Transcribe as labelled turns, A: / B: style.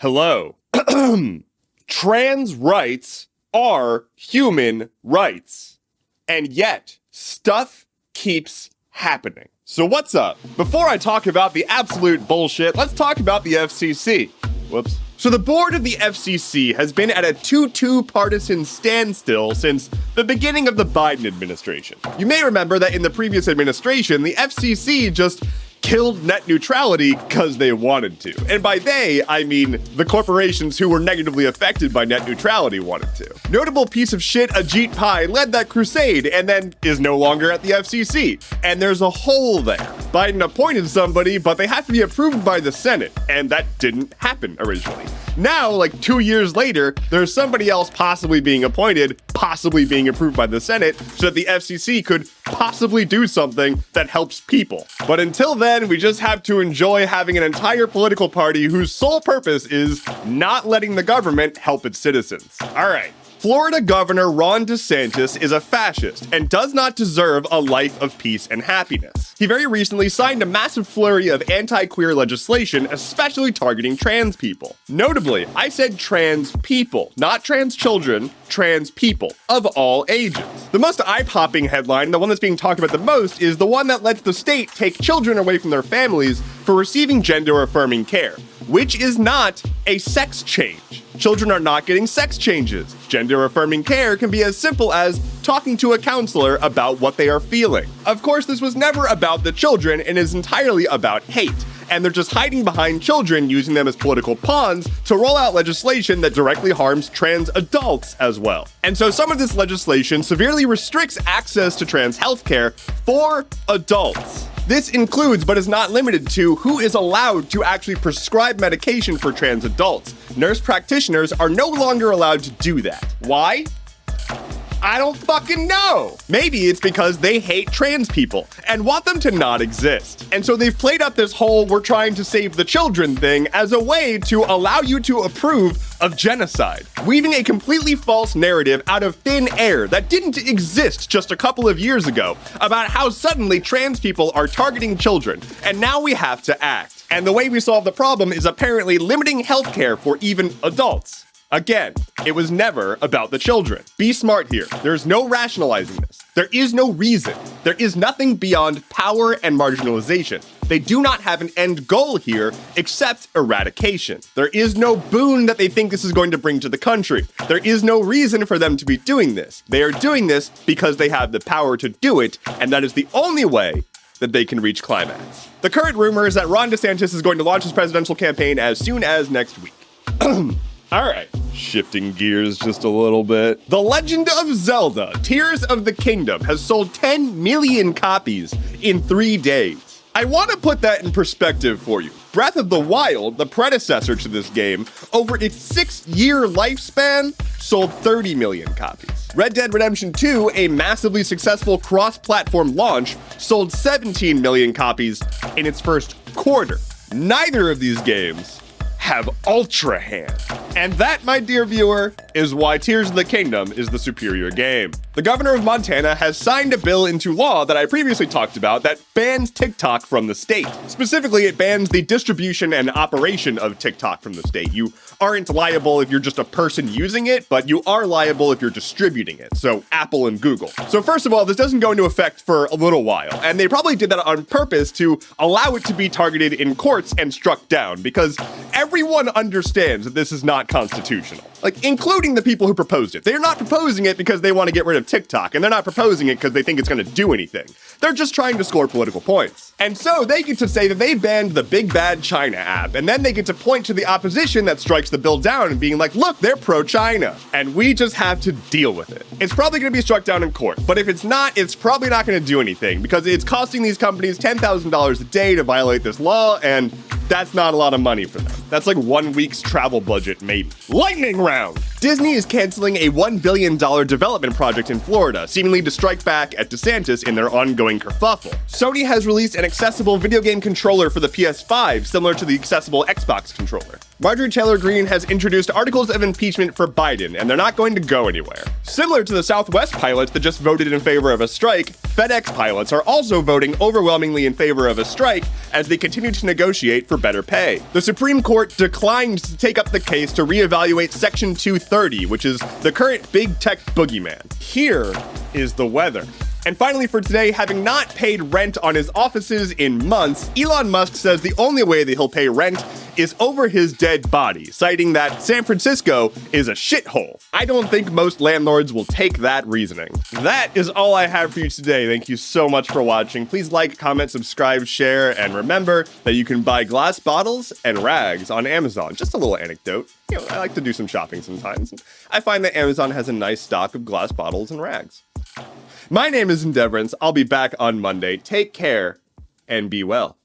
A: Hello. Trans rights are human rights. And yet, stuff keeps happening. So what's up? Before I talk about the absolute bullshit, let's talk about the FCC. Whoops. So the board of the FCC has been at a 2-2 partisan standstill since the beginning of the Biden administration. You may remember that in the previous administration, the FCC just killed net neutrality because they wanted to. And by they, I mean the corporations who were negatively affected by net neutrality wanted to. Notable piece of shit Ajit Pai led that crusade and then is no longer at the FCC. And there's a hole there. Biden appointed somebody, but they have to be approved by the Senate, and that didn't happen originally. Now, like 2 years later, there's somebody else possibly being appointed, possibly being approved by the Senate, so that the FCC could possibly do something that helps people. But until then, we just have to enjoy having an entire political party whose sole purpose is not letting the government help its citizens. All right. Florida Governor Ron DeSantis is a fascist and does not deserve a life of peace and happiness. He very recently signed a massive flurry of anti-queer legislation, especially targeting trans people. Notably, I said trans people, not trans children, trans people of all ages. The most eye-popping headline, the one that's being talked about the most, is the one that lets the state take children away from their families for receiving gender-affirming care, which is not a sex change. Children are not getting sex changes. Gender-affirming care can be as simple as talking to a counselor about what they are feeling. Of course, this was never about the children and is entirely about hate. And they're just hiding behind children, using them as political pawns to roll out legislation that directly harms trans adults as well. And so some of this legislation severely restricts access to trans healthcare for adults. This includes, but is not limited to, who is allowed to actually prescribe medication for trans adults. Nurse practitioners are no longer allowed to do that. Why? I don't fucking know. Maybe it's because they hate trans people and want them to not exist. And so they've played up this whole "we're trying to save the children" thing as a way to allow you to approve of genocide, weaving a completely false narrative out of thin air that didn't exist just a couple of years ago about how suddenly trans people are targeting children, and now we have to act. And the way we solve the problem is apparently limiting healthcare for even adults. Again, it was never about the children. Be smart here. There's no rationalizing this. There is no reason. There is nothing beyond power and marginalization. They do not have an end goal here except eradication. There is no boon that they think this is going to bring to the country. There is no reason for them to be doing this. They are doing this because they have the power to do it, and that is the only way that they can reach climax. The current rumor is that Ron DeSantis is going to launch his presidential campaign as soon as next week. All right, shifting gears just a little bit. The Legend of Zelda, Tears of the Kingdom, has sold 10 million copies in 3 days. I want to put that in perspective for you. Breath of the Wild, the predecessor to this game, over its 6-year lifespan, sold 30 million copies. Red Dead Redemption 2, a massively successful cross-platform launch, sold 17 million copies in its first quarter. Neither of these games have Ultra Hand. And that, my dear viewer, is why Tears of the Kingdom is the superior game. The governor of Montana has signed a bill into law that I previously talked about that bans TikTok from the state. Specifically, it bans the distribution and operation of TikTok from the state. You aren't liable if you're just a person using it, but you are liable if you're distributing it. So Apple and Google. So first of all, this doesn't go into effect for a little while. And they probably did that on purpose to allow it to be targeted in courts and struck down, because everyone understands that this is not constitutional. Like, including the people who proposed it. They're not proposing it because they want to get rid of TikTok, and they're not proposing it because they think it's going to do anything. They're just trying to score political points. And so they get to say that they banned the Big Bad China app, and then they get to point to the opposition that strikes the bill down and being like, look, they're pro-China. And we just have to deal with it. It's probably going to be struck down in court, but if it's not, it's probably not going to do anything because it's costing these companies $10,000 a day to violate this law, and that's not a lot of money for them. That's like 1 week's travel budget, maybe. Lightning round! Disney is canceling a $1 billion development project in Florida, seemingly to strike back at DeSantis in their ongoing kerfuffle. Sony has released an accessible video game controller for the PS5, similar to the accessible Xbox controller. Marjorie Taylor Greene has introduced articles of impeachment for Biden, and they're not going to go anywhere. Similar to the Southwest pilots that just voted in favor of a strike, FedEx pilots are also voting overwhelmingly in favor of a strike as they continue to negotiate for better pay. The Supreme Court declined to take up the case to reevaluate Section 230, which is the current big tech boogeyman. Here is the weather. And finally for today, having not paid rent on his offices in months, Elon Musk says the only way that he'll pay rent is over his dead body, citing that San Francisco is a shithole. I don't think most landlords will take that reasoning. That is all I have for you today. Thank you so much for watching. Please like, comment, subscribe, share, and remember that you can buy glass bottles and rags on Amazon. Just a little anecdote. You know, I like to do some shopping sometimes. I find that Amazon has a nice stock of glass bottles and rags. My name is Endeavorance. I'll be back on Monday. Take care and be well.